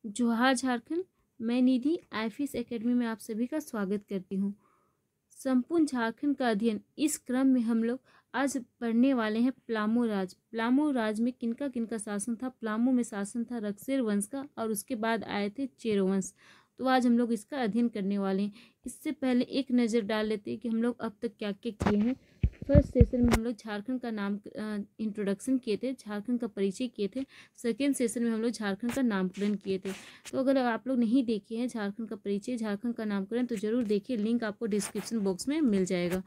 जोहार झारखंड। मैं निधि आईफिस एकेडमी में आप सभी का स्वागत करती हूँ। संपूर्ण झारखंड का अध्ययन इस क्रम में हम लोग आज पढ़ने वाले हैं प्लामू राज। प्लामू राज में किनका किनका शासन था? प्लामू में शासन था रक्सेर वंश का और उसके बाद आए थे चेरो वंश। तो आज हम लोग इसका अध्ययन करने वाले हैं। इससे पहले एक नज़र डाल लेते हैं कि हम लोग अब तक क्या क्या किए हैं। फर्स्ट सेशन में हम लोग झारखंड का नाम इंट्रोडक्शन किए थे, झारखंड का परिचय किए थे। सेकेंड सेशन में हम लोग झारखंड का नामकरण किए थे। तो अगर आप लोग नहीं देखे हैं झारखंड का परिचय, झारखंड का नामकरण, तो जरूर देखिए, लिंक आपको डिस्क्रिप्शन बॉक्स में मिल जाएगा।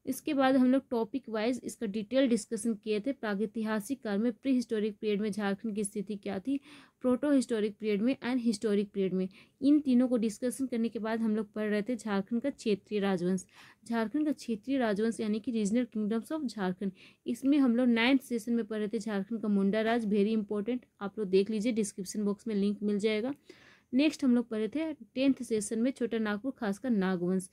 इसके बाद हम लोग टॉपिक वाइज इसका डिटेल डिस्कशन किए थे। प्रागैतिहासिक काल में, प्री हिस्टोरिक पीरियड में झारखंड की स्थिति क्या थी, प्रोटो हिस्टोरिक पीरियड में एंड हिस्टोरिक पीरियड में। इन तीनों को डिस्कशन करने के बाद हम लोग पढ़ रहे थे झारखंड का क्षेत्रीय राजवंश। झारखंड का क्षेत्रीय राजवंश यानी कि रीजनल किंगडम्स ऑफ झारखंड। इसमें हम लोग 9th सेशन में पढ़ रहे थे झारखंड का मुंडा राज। वेरी इंपॉर्टेंट, आप लोग देख लीजिए, डिस्क्रिप्शन बॉक्स में लिंक मिल जाएगा। नेक्स्ट हम लोग पढ़े थे 10th सेशन में छोटा नागपुर खासकर नागवंश।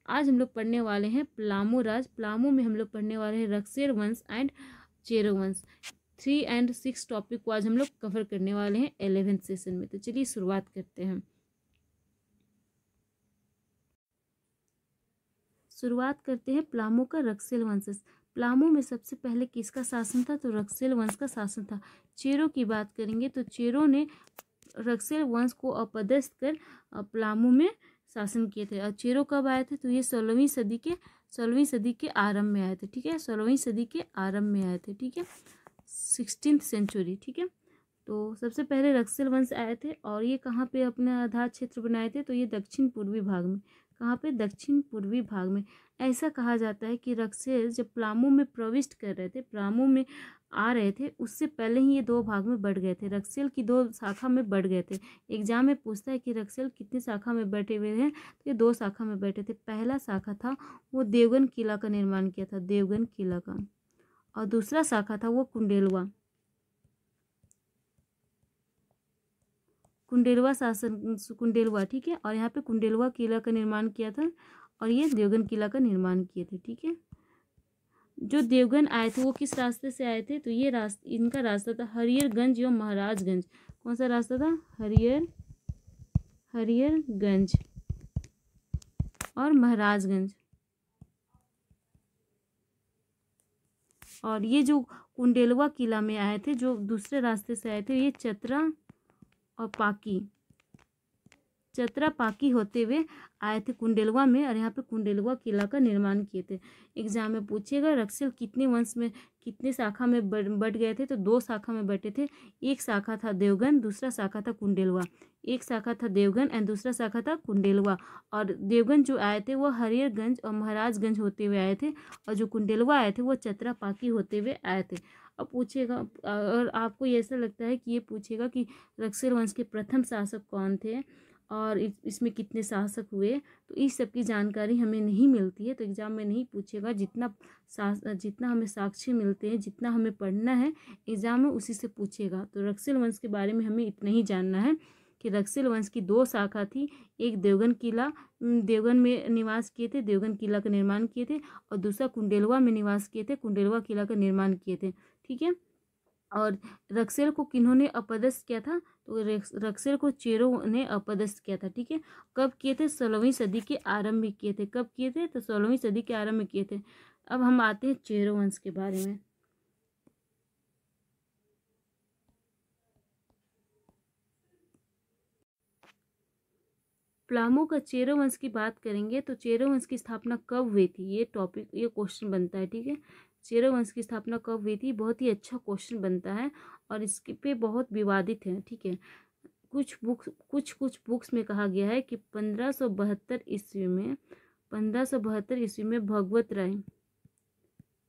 आज हम लोग पढ़ने वाले हैं प्लामू राज। प्लामू में हम लोग पढ़ने वाले हैं रक्सेर वंश एंड चेरो वंश। 3 और 6 टॉपिक को आज हम लोग कवर करने वाले हैं 11th सेशन में। तो चलिए शुरुआत करते हैं। शुरुआत करते हैं प्लामू का रक्सेल वंश। प्लामू में सबसे पहले किसका शासन था? तो रक्सेल वंश का शासन था। चेरो की बात करेंगे तो चेरो ने रक्सेल वंश को अपदस्थ कर प्लामू में शासन किए थे। और चेरो कब आए थे? तो ये 16वीं सदी के आरंभ में आए थे। ठीक है, 16वीं सदी के आरंभ में आए थे। ठीक है, 16th सेंचुरी। ठीक है, तो सबसे पहले रक्सेल वंश आए थे और ये कहाँ पे अपने आधार क्षेत्र बनाए थे? तो ये दक्षिण पूर्वी भाग में। कहाँ पे? दक्षिण पूर्वी भाग में। ऐसा कहा जाता है कि रक्सेल जब प्लामू में प्रविष्ट कर रहे थे, प्लामू में आ रहे थे, उससे पहले ही ये 2 भाग में बढ़ गए थे। रक्सेल की 2 शाखा में बढ़ गए थे। एग्जाम में पूछता है कि रक्सेल कितनी शाखा में बैठे हुए हैं, तो ये 2 शाखा में बैठे थे। पहला शाखा था वो देवगन किला का निर्माण किया था, देवगन किला का। और दूसरा शाखा था वो कुंडेलवा शासन, कुंडेलवा। ठीक है, और यहाँ पे कुंडेलवा किला का निर्माण किया था और ये देवगन किला का निर्माण किए थे। ठीक है, जो देवगन आए थे वो किस रास्ते से आए थे? तो ये रास्ता, इनका रास्ता था हरियरगंज एवं महाराजगंज। कौन सा रास्ता था? हरियरगंज और महाराजगंज। और ये जो कुंडेलवा किला में आए थे, जो दूसरे रास्ते से आए थे, ये चतरा पाकी होते हुए आए थे कुंडेलवा में, और यहाँ पे कुंडेलवा किला का निर्माण किए थे। एग्जाम में पूछेगा रक्सेल कितने वंश में, कितने शाखा में बढ़ गए थे? तो 2 शाखा में बटे थे। एक शाखा था देवगन, दूसरा शाखा था कुंडेलवा। एक शाखा था देवगन एंड दूसरा शाखा था कुंडेलवा। और देवगन जो आए थे वो हरियरगंज और महाराजगंज होते हुए आए थे, और जो कुंडेलवा आए थे वो चतरा पाकी होते हुए आए थे। अब पूछेगा, और आपको ऐसा लगता है कि ये पूछेगा कि रक्सेल वंश के प्रथम शासक कौन थे और इसमें कितने शासक हुए, तो इस सब की जानकारी हमें नहीं मिलती है, तो एग्जाम में नहीं पूछेगा। जितना हमें साक्ष्य मिलते हैं, जितना हमें पढ़ना है, एग्जाम में उसी से पूछेगा। तो रक्सेल वंश के बारे में हमें इतना ही जानना है कि रक्सेल वंश की 2 शाखा थी। एक देवगन में निवास किए थे, देवगन किला का निर्माण किए थे, और दूसरा कुंडेलवा में निवास किए थे, कुंडेलवा किला का निर्माण किए थे। ठीक है, और रक्सेल को किन्होंने अपदस्थ किया था? तो रक्सेल को चेरो ने अपदस्थ किया था। ठीक है, कब किए थे? 16वीं सदी के आरंभ में किए थे। कब किए थे? तो 16वीं सदी के आरंभ में किए थे। अब हम आते हैं चेरो वंश के बारे में। प्लामू का चेरो वंश की बात करेंगे तो चेरो वंश की स्थापना कब हुई थी? ये क्वेश्चन बनता है। ठीक है, चेरो वंश की स्थापना कब हुई थी? बहुत ही अच्छा क्वेश्चन बनता है और इसके पे बहुत विवादित है। ठीक है, कुछ बुक्स में कहा गया है कि 1572 ईस्वी में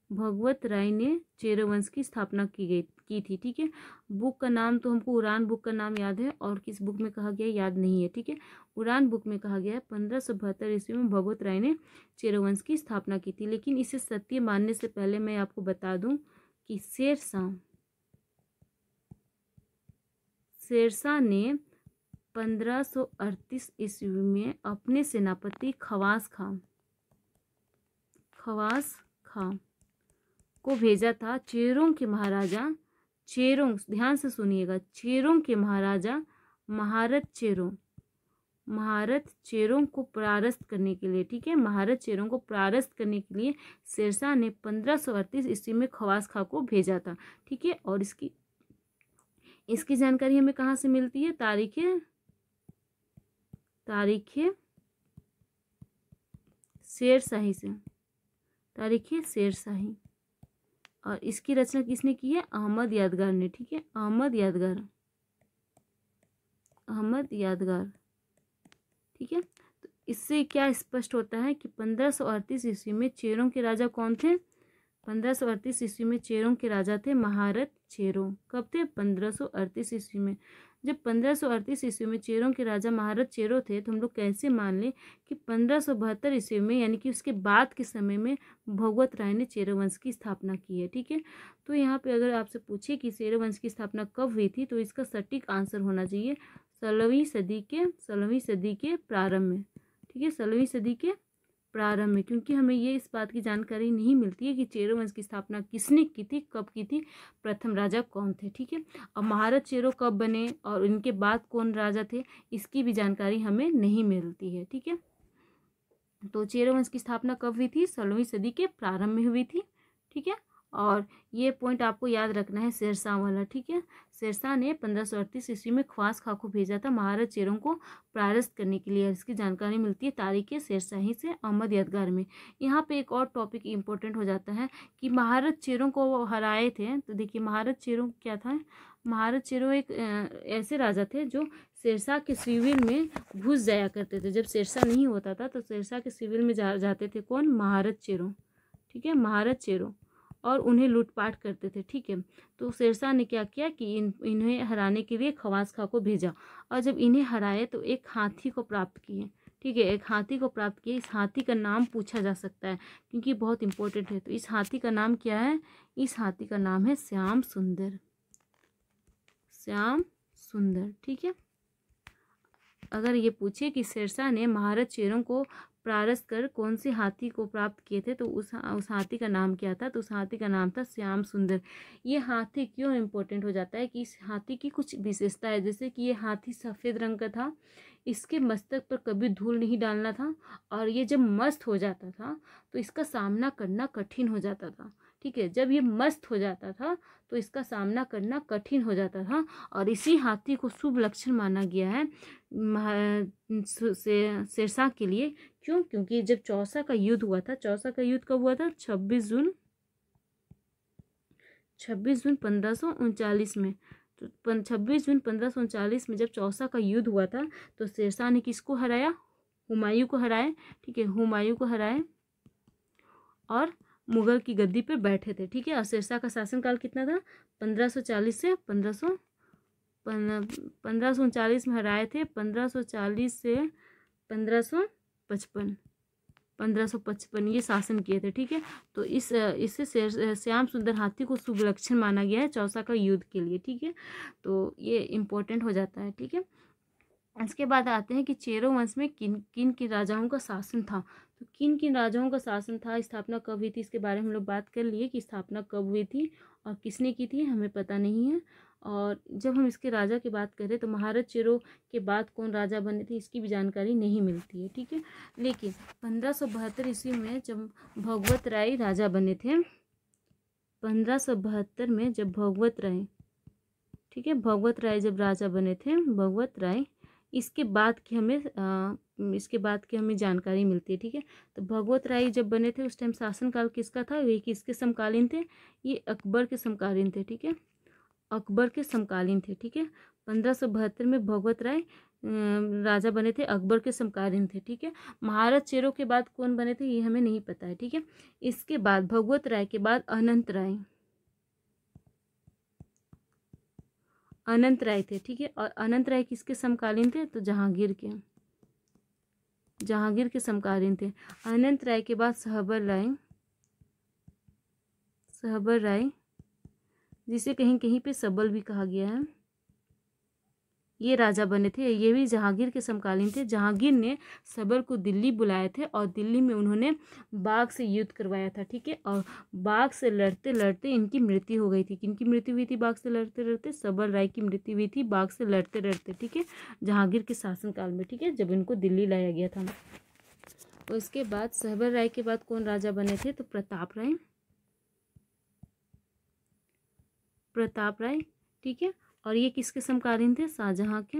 भगवत राय ने चेरो वंश की स्थापना की थी। ठीक है, बुक का नाम तो हमको उड़ान बुक का नाम याद है, और किस बुक में कहा गया याद नहीं है। ठीक है, उड़ान बुक में कहा गया है 1572 ईस्वी में भगवत राय ने चेरो वंश की स्थापना की थी। लेकिन इसे सत्य मानने से पहले मैं आपको बता दूं कि शेरशाह ने 1538 ईस्वी में अपने सेनापति खवास खां को भेजा था ध्यान से सुनिएगा, चेरों के महाराजा महारत चेरों, महारत चेरों को परास्त करने के लिए, ठीक है, महारत चेरों को परास्त करने के लिए शेरशाह ने 1538 ईस्वी में खवास खां को भेजा था, ठीक है। और इसकी जानकारी हमें कहाँ से मिलती है? तारीख शेरशाही से, तारीख शेरशाही। और इसकी रचना किसने की है? अहमद यादगार ने, ठीक है, अहमद यादगार, ठीक है। तो इससे क्या स्पष्ट होता है कि 1538 ईस्वी में चेरों के राजा कौन थे? 1538 ईस्वी में चेरों के राजा थे महारत चेरों। कब थे? 1538 ईस्वी में। जब 1538 ईस्वी में चेरों के राजा महारत चेरों थे, तो हम लोग कैसे मान लें कि 1572 ईस्वी में, यानी कि उसके बाद के समय में भगवत राय ने चेरो वंश की स्थापना की है, ठीक है। तो यहाँ पे अगर आपसे पूछे कि चेरो वंश की स्थापना कब हुई थी, तो इसका सटीक आंसर होना चाहिए 16वीं सदी के प्रारंभ में, ठीक है, 16वीं सदी के प्रारंभ में। क्योंकि हमें ये इस बात की जानकारी नहीं मिलती है कि चेरो वंश की स्थापना किसने की थी, कब की थी, प्रथम राजा कौन थे, ठीक है। और महारत चेरो कब बने और इनके बाद कौन राजा थे, इसकी भी जानकारी हमें नहीं मिलती है, ठीक है। तो चेरो वंश की स्थापना कब हुई थी? 16वीं सदी के प्रारंभ में हुई थी, ठीक है। और ये पॉइंट आपको याद रखना है शेरशाह वाला, ठीक है। शेरशाह ने 1538 ईस्वी में खवास खां को भेजा था महारत चेरों को परास्त करने के लिए। इसकी जानकारी मिलती है तारीख शेरशाही से, अहमद यादगार में। यहाँ पे एक और टॉपिक इम्पोर्टेंट हो जाता है कि महारत चेरों को हराए थे। तो देखिए महारत चेरों क्या था? महारत चेरों एक ऐसे राजा थे जो शेरशाह के शिविर में घुस जाया करते थे। जब शेरशाह नहीं होता था तो शेरशाह के शिविर में जाते थे कौन? महारत चेरों, ठीक है, महारत चेरों, और उन्हें लूटपाट करते थे, ठीक है। तो शेरशाह ने क्या किया कि इन्हें हराने के लिए खवास खां को भेजा, और जब इन्हें हराए तो एक हाथी को प्राप्त किए, ठीक है, एक हाथी को प्राप्त किए। इस हाथी का नाम पूछा जा सकता है क्योंकि बहुत इंपॉर्टेंट है। तो इस हाथी का नाम क्या है? इस हाथी का नाम है श्याम सुंदर, श्याम सुंदर, ठीक है। अगर ये पूछे कि शेरशाह ने महारत चेरों को परास्त कर कौन से हाथी को प्राप्त किए थे, तो उस हाथी का नाम क्या था? तो उस हाथी का नाम था श्याम सुंदर। ये हाथी क्यों इम्पोर्टेंट हो जाता है कि इस हाथी की कुछ विशेषता है, जैसे कि ये हाथी सफ़ेद रंग का था, इसके मस्तक पर कभी धूल नहीं डालना था, और ये जब मस्त हो जाता था तो इसका सामना करना कठिन हो जाता था, ठीक है। जब ये मस्त हो जाता था तो इसका सामना करना कठिन हो जाता था, और इसी हाथी को शुभ लक्षण माना गया है शेरशाह के लिए। क्यों? क्योंकि जब चौसा का युद्ध हुआ था, चौसा का युद्ध कब हुआ था? 26 जून 1539 में। तो 26 जून 1539 में जब चौसा का युद्ध हुआ था तो शेरशाह ने किसको हराया? हुमायूं को हराया, ठीक है, हुमायूं को हराया और मुगल की गद्दी पर बैठे थे, ठीक है। और शेरशाह का शासनकाल कितना था? 1540 से 1539 में हराए थे, 1540 से 1555 ये शासन किए थे, ठीक है। तो इससे श्याम सुंदर हाथी को शुभ लक्षण माना गया है चौसा का युद्ध के लिए, ठीक है। तो ये इम्पोर्टेंट हो जाता है, ठीक है। इसके बाद आते हैं कि चेरो वंश में किन किन राजाओं का शासन था। तो किन किन राजाओं का शासन था, स्थापना कब हुई थी, इसके बारे में हम लोग बात कर लिए कि स्थापना कब हुई थी और किसने की थी, हमें पता नहीं है। और जब हम इसके राजा की बात करें तो महारत चेरो के बाद कौन राजा बने थे, इसकी भी जानकारी नहीं मिलती है, ठीक है। लेकिन 1572 ईस्वी में जब भगवत राय राजा बने थे, 1572 में जब भगवत राय, ठीक है, भगवत राय जब राजा बने थे, भगवत राय, इसके बाद की हमें जानकारी मिलती है, ठीक है। तो भगवत राय जब बने थे उस टाइम शासनकाल किसका था? वे किसके समकालीन थे? ये अकबर के समकालीन थे, ठीक है, अकबर के समकालीन थे, ठीक है। 1572 में भगवत राय राजा बने थे, अकबर के समकालीन थे, ठीक है। महारत चेरो के बाद कौन बने थे ये हमें नहीं पता है, ठीक है। इसके बाद भगवत राय के बाद अनंत राय थे, ठीक है। और अनंत राय किसके समकालीन थे? तो जहांगीर के समकालीन थे। अनंत राय के बाद सहबर राय जिसे कहीं कहीं पे सबल भी कहा गया है, ये राजा बने थे। ये भी जहांगीर के समकालीन थे। जहांगीर ने सबर को दिल्ली बुलाए थे और दिल्ली में उन्होंने बाघ से युद्ध करवाया था, ठीक है। और बाघ से लड़ते लड़ते इनकी मृत्यु हो गई थी। किनकी मृत्यु हुई थी बाघ से लड़ते लड़ते? सबर राय की मृत्यु हुई थी बाघ से लड़ते लड़ते, ठीक है, जहांगीर के शासनकाल में, ठीक है, जब इनको दिल्ली लाया गया था। उसके बाद सबर राय के बाद कौन राजा बने थे? तो प्रताप राय, प्रताप राय, ठीक है। और ये किसके समकालीन थे? शाहजहां के।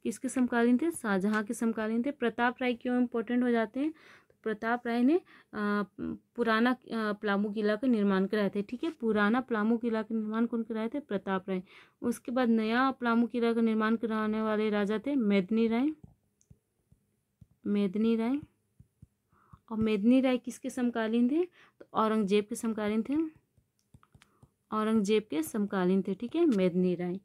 किसके समकालीन थे? शाहजहां के समकालीन थे। प्रताप राय क्यों इंपॉर्टेंट हो जाते हैं? तो प्रताप राय ने पुराना पलामू किला का निर्माण कराए थे, ठीक है। पुराना पलामू किला का निर्माण कौन कराए थे? प्रताप राय। उसके बाद नया पलामू किला का निर्माण कराने वाले राजा थे मेदिनी राय, मेदिनी राय। और मेदिनी राय किसके समकालीन थे? तो औरंगजेब के समकालीन थे, औरंगजेब के समकालीन थे, ठीक है, मेदिनी राय।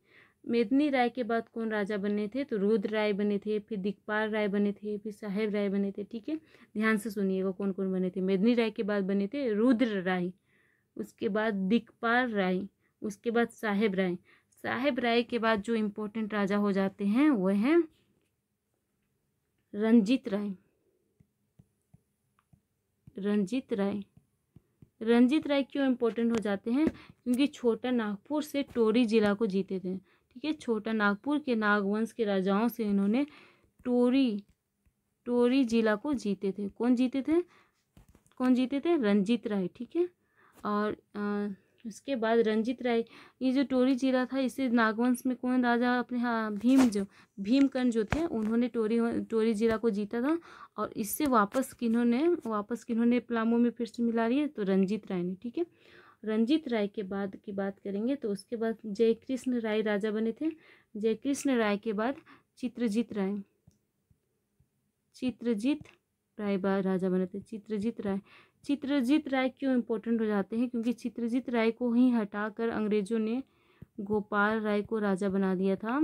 मेदिनी राय के बाद कौन राजा बने थे? तो रुद्र राय बने थे, फिर दिक्पाल राय बने थे, फिर साहेब राय बने थे, ठीक है। ध्यान से सुनिएगा कौन कौन बने थे। मेदिनी राय के बाद बने थे रुद्र राय, उसके बाद दिक्पाल राय, उसके बाद साहेब राय। साहेब राय के बाद जो इम्पोर्टेंट राजा हो जाते हैं वह हैं रंजीत राय, रंजीत राय। रंजीत राय क्यों इम्पोर्टेंट हो जाते हैं? क्योंकि छोटा नागपुर से टोरी जिला को जीते थे, ठीक है। छोटा नागपुर के नागवंश के राजाओं से इन्होंने टोरी जिला को जीते थे। कौन जीते थे? कौन जीते थे? रंजीत राय, ठीक है। और उसके बाद रंजीत राय, ये जो टोरी जिला था इसे नागवंश में कौन राजा अपने, हाँ, भीमकर्ण जो थे उन्होंने टोरी जिला को जीता था। और इससे वापस किन्होंने पलामू में फिर से मिला रही है? तो रंजीत राय ने, ठीक है। रंजीत राय के बाद की बात करेंगे तो उसके बाद जयकृष्ण राय राजा बने थे। जयकृष्ण राय के बाद चित्रजीत राय, चित्रजीत राय राजा बने थे। चित्रजीत राय, चित्रजीत राय क्यों इम्पोर्टेंट हो जाते हैं? क्योंकि चित्रजीत राय को ही हटाकर अंग्रेजों ने गोपाल राय को राजा बना दिया था।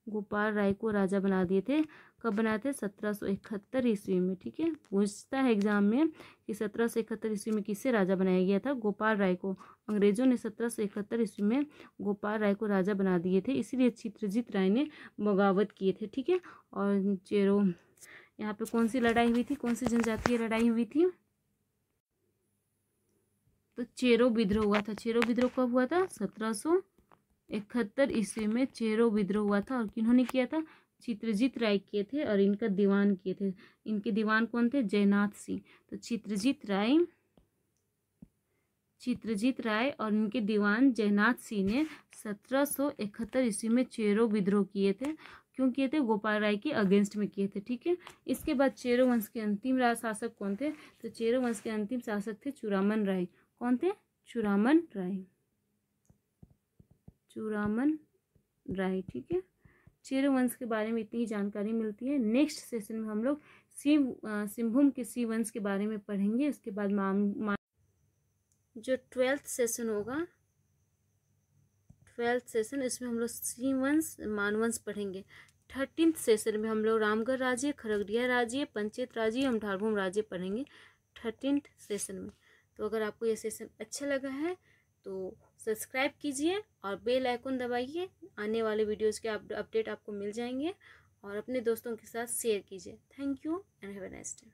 गोपाल राय को राजा बना दिए थे। कब बनाए थे? 1771 ईस्वी में, ठीक है। पूछता है एग्जाम में कि 1771 ईस्वी में किससे राजा बनाया गया था? गोपाल राय को। अंग्रेजों ने 1771 ईस्वी में गोपाल राय को राजा बना दिए थे, इसीलिए चित्रजीत राय ने बगावत किए थे, ठीक है। और चेरो, यहाँ पे कौन सी लड़ाई हुई थी? कौन सी जनजातीय लड़ाई हुई थी? तो चेरो विद्रोह हुआ था। चेरो विद्रोह कब हुआ था? 1771 ईस्वी में चेरो विद्रोह हुआ था। और किन्होंने किया था? चित्रजीत राय किए थे और इनका दीवान किए थे। इनके दीवान कौन थे? जयनाथ सिंह। तो चित्रजीत राय और इनके दीवान जयनाथ सिंह ने 1771 ईस्वी में चेरो विद्रोह किए थे। क्यों किए थे? गोपाल राय के अगेंस्ट में किए थे, ठीक है। इसके बाद चेरो वंश के अंतिम शासक कौन थे? तो चेरो वंश के अंतिम शासक थे चूड़ामन राय। कौन थे? चूड़ामन राय, चूड़ामन राय, ठीक है। चेरो वंश के बारे में इतनी ही जानकारी मिलती है। नेक्स्ट सेशन में हम लोग सिंहभूम के शिव वंश के बारे में पढ़ेंगे। उसके बाद जो 12th सेशन होगा, 12th सेशन, इसमें हम लोग शिव वंश, मानवंश पढ़ेंगे। 13th सेशन में हम लोग रामगढ़ राज्य, खगड़िया राज्य, पंचेत राज्य, अमठारभूम राज्य पढ़ेंगे 13th सेशन में। तो अगर आपको ये सेशन अच्छा लगा है तो सब्सक्राइब कीजिए और बेल आइकन दबाइए। आने वाले वीडियोज़ के अपडेट आपको मिल जाएंगे। और अपने दोस्तों के साथ शेयर कीजिए। Thank you and have a nice day.